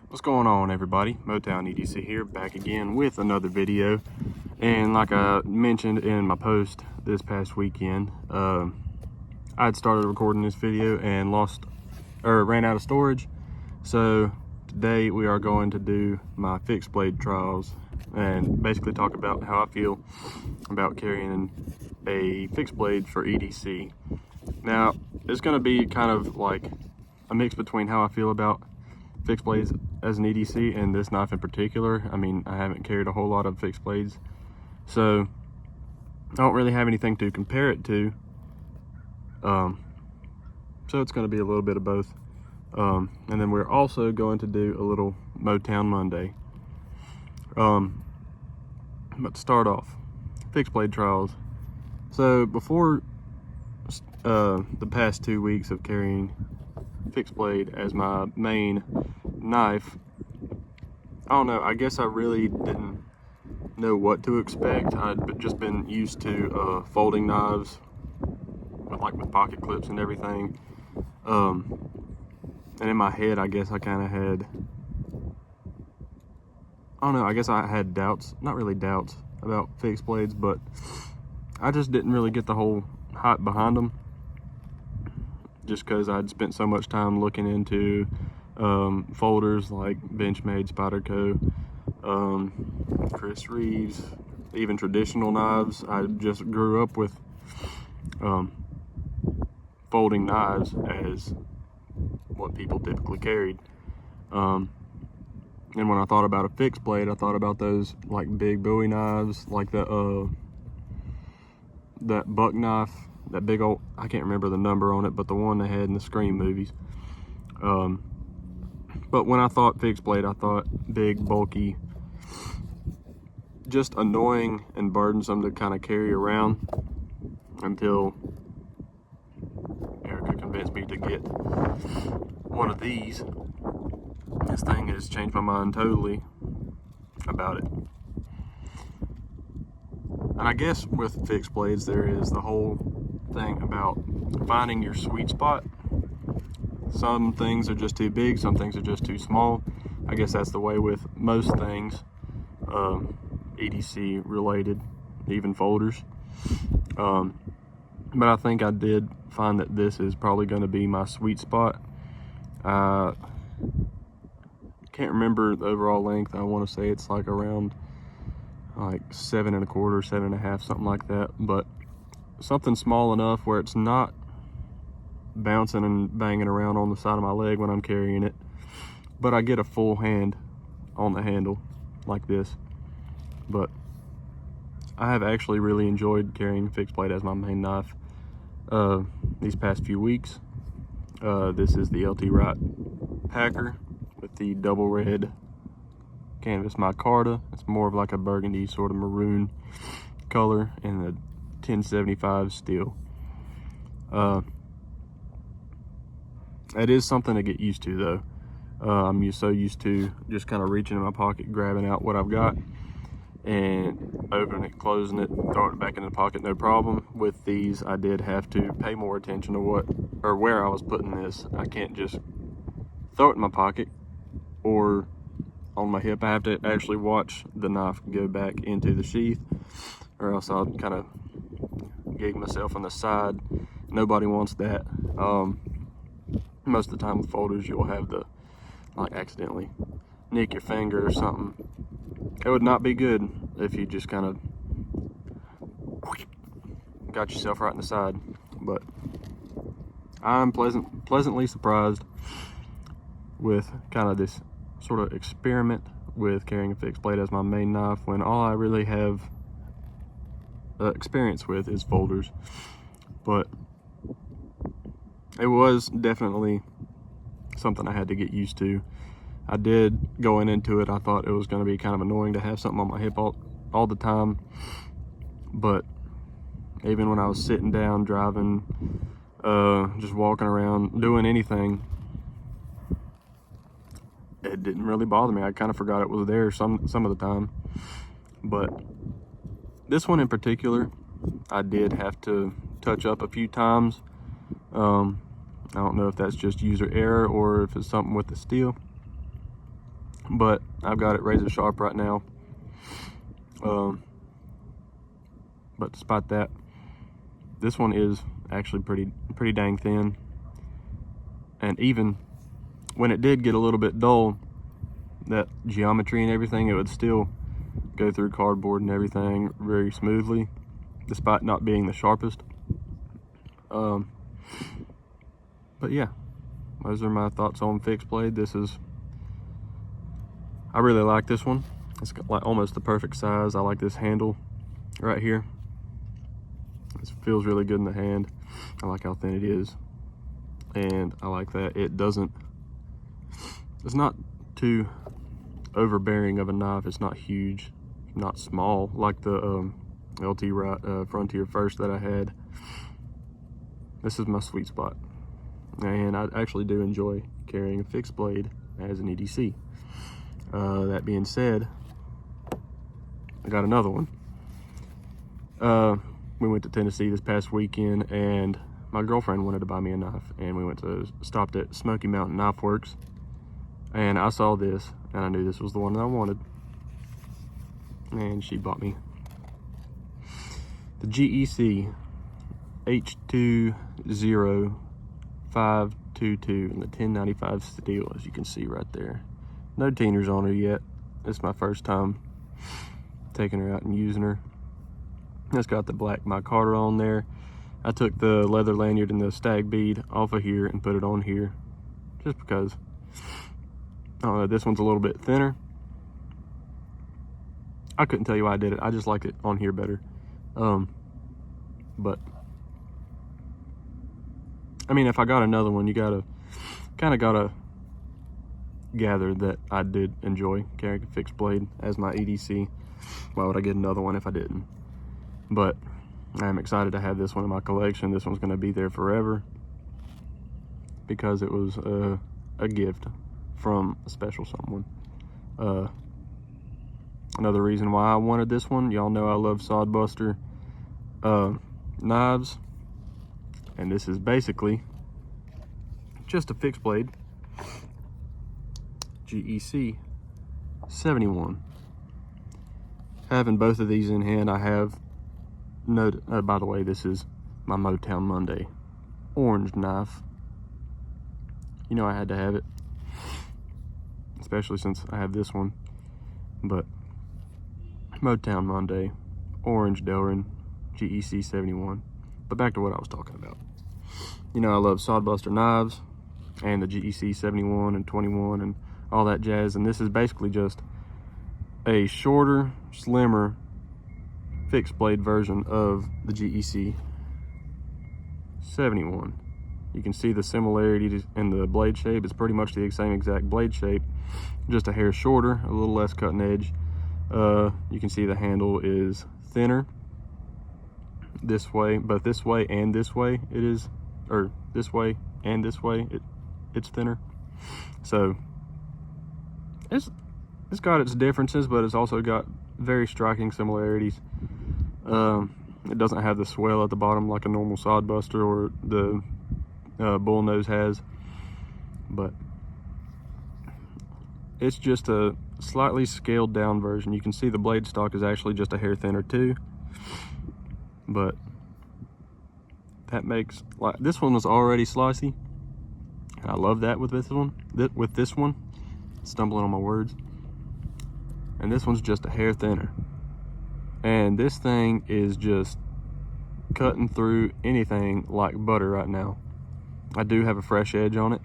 What's going on, everybody? Motown EDC here, back again with another video. And like I mentioned in my post this past weekend, I had started recording this video and ran out of storage. So today we are going to do my fixed blade trials and basically talk about how I feel about carrying a fixed blade for EDC. Now, it's going to be kind of like a mix between how I feel about fixed blades as an EDC and this knife in particular. I mean, I haven't carried a whole lot of fixed blades, so I don't really have anything to compare it to. So it's going to be a little bit of both. And then we're also going to do a little MOTOWN Monday. But to start off, fixed blade trials. So before the past 2 weeks of carrying fixed blade as my main knife, I don't know, I guess I really didn't know what to expect. I'd just been used to folding knives with pocket clips and everything, and in my head I guess I kind of had, I don't know, I guess I had doubts, not really doubts about fixed blades, but I just didn't really get the whole hype behind them, just because I'd spent so much time looking into folders like Benchmade, Spyderco, Chris Reeves, even traditional knives. I just grew up with folding knives as what people typically carried. And when I thought about a fixed blade, I thought about those like big Bowie knives, like that buck knife, that big old, I can't remember the number on it, but the one they had in the Scream movies. But when I thought fixed blade, I thought big, bulky, just annoying and burdensome to kind of carry around, until Erica convinced me to get one of these. This thing has changed my mind totally about it. And I guess with fixed blades, there is the whole thing about finding your sweet spot. Some things are just too big, some things are just too small. I guess that's the way with most things, EDC related, even folders. But I think I did find that this is probably going to be my sweet spot. I can't remember the overall length. I want to say it's like around like 7 1/4, 7 1/2, something like that. But something small enough where it's not bouncing and banging around on the side of my leg when I'm carrying it, but I get a full hand on the handle like this. But I have actually really enjoyed carrying fixed blade as my main knife these past few weeks. This is the Wright Packer with the double red canvas micarta. It's more of like a burgundy sort of maroon color, and the 1075 steel. It is something to get used to though. I'm so used to just kind of reaching in my pocket, grabbing out what I've got, and opening it, closing it, throwing it back in the pocket, no problem. With these, I did have to pay more attention to where I was putting this. I can't just throw it in my pocket or on my hip. I have to actually watch the knife go back into the sheath, or else I'll kind of gig myself on the side. Nobody wants that. Most of the time with folders, you'll have the, like, accidentally nick your finger or something. It would not be good if you just kind of got yourself right in the side. But I'm pleasantly surprised with kind of this sort of experiment with carrying a fixed blade as my main knife, when all I really have experience with is folders. But it was definitely something I had to get used to. I did, going into it, I thought it was going to be kind of annoying to have something on my hip all the time. But even when I was sitting down, driving, just walking around, doing anything, it didn't really bother me. I kind of forgot it was there some of the time. But this one in particular, I did have to touch up a few times. I don't know if that's just user error or if it's something with the steel. but I've got it razor sharp right now. But despite that, this one is actually pretty dang thin. And even when it did get a little bit dull, that geometry and everything, it would still go through cardboard and everything very smoothly, despite not being the sharpest. But yeah, those are my thoughts on fixed blade. I really like this one. It's got like almost the perfect size. I like this handle right here. It feels really good in the hand. I like how thin it is, and I like that it's not too overbearing of a knife. It's not huge, not small like the LT Wright Frontier First that I had. This is my sweet spot, and I actually do enjoy carrying a fixed blade as an EDC. That being said, I got another one. We went to Tennessee this past weekend, and my girlfriend wanted to buy me a knife, and we stopped at Smoky Mountain Knife Works, and I saw this, and I knew this was the one that I wanted, and she bought me the GEC H2522 in the 1095 steel, as you can see right there. No teeners on her yet. It's my first time taking her out and using her. It's got the black micarta on there. I took the leather lanyard and the stag bead off of here and put it on here, just because, I don't know, this one's a little bit thinner. I couldn't tell you why I did it. I just like it on here better. But I mean, if I got another one, you kind of gotta gather that I did enjoy carrying a fixed blade as my EDC. Why would I get another one if I didn't? But I'm excited to have this one in my collection. This one's going to be there forever because it was a gift from a special someone. Another reason why I wanted this one, y'all know I love Sodbuster knives, and this is basically just a fixed blade GEC 71. Having both of these in hand, I have noted, by the way, this is my MOTOWN Monday orange knife. You know I had to have it, especially since I have this one. But MOTOWN Monday, orange Delrin, GEC 71. But back to what I was talking about. You know I love Sodbuster knives and the GEC 71 and 21 and all that jazz, and this is basically just a shorter, slimmer, fixed blade version of the GEC 71. You can see the similarity in the blade shape. It's pretty much the same exact blade shape, just a hair shorter, a little less cutting edge. You can see the handle is thinner this way, but this way and this way it is, or this way and this way it's thinner. So it's got its differences, but it's also got very striking similarities. It doesn't have the swell at the bottom like a normal Sodbuster or the bullnose has, but it's just a slightly scaled down version. You can see the blade stock is actually just a hair thinner too, but that makes, like, this one was already slicey, and I love that with this one. Stumbling on my words. And this one's just a hair thinner, and this thing is just cutting through anything like butter right now. I do have a fresh edge on it.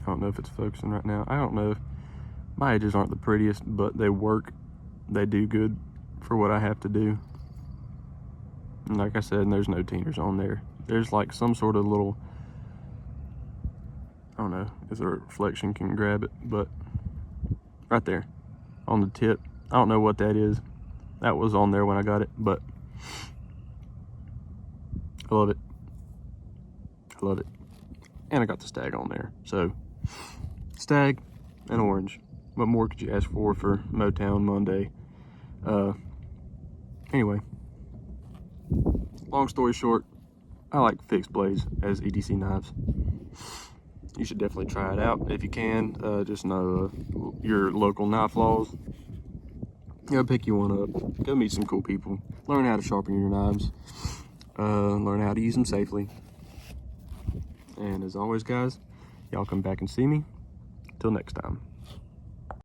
I don't know if it's focusing right now. I don't know. My edges aren't the prettiest, but they work. They do good for what I have to do. And like I said, there's no teeners on there. There's like some sort of little, I don't know if the reflection can grab it, but right there on the tip, I don't know what that is. That was on there when I got it, but I love it. I love it. And I got the stag on there. So stag and orange. What more could you ask for MOTOWN Monday? Anyway, long story short, I like fixed blades as EDC knives. you should definitely try it out if you can. Just know your local knife laws. Go pick you one up. Go meet some cool people. Learn how to sharpen your knives. Learn how to use them safely. And as always, guys, y'all come back and see me. Till next time.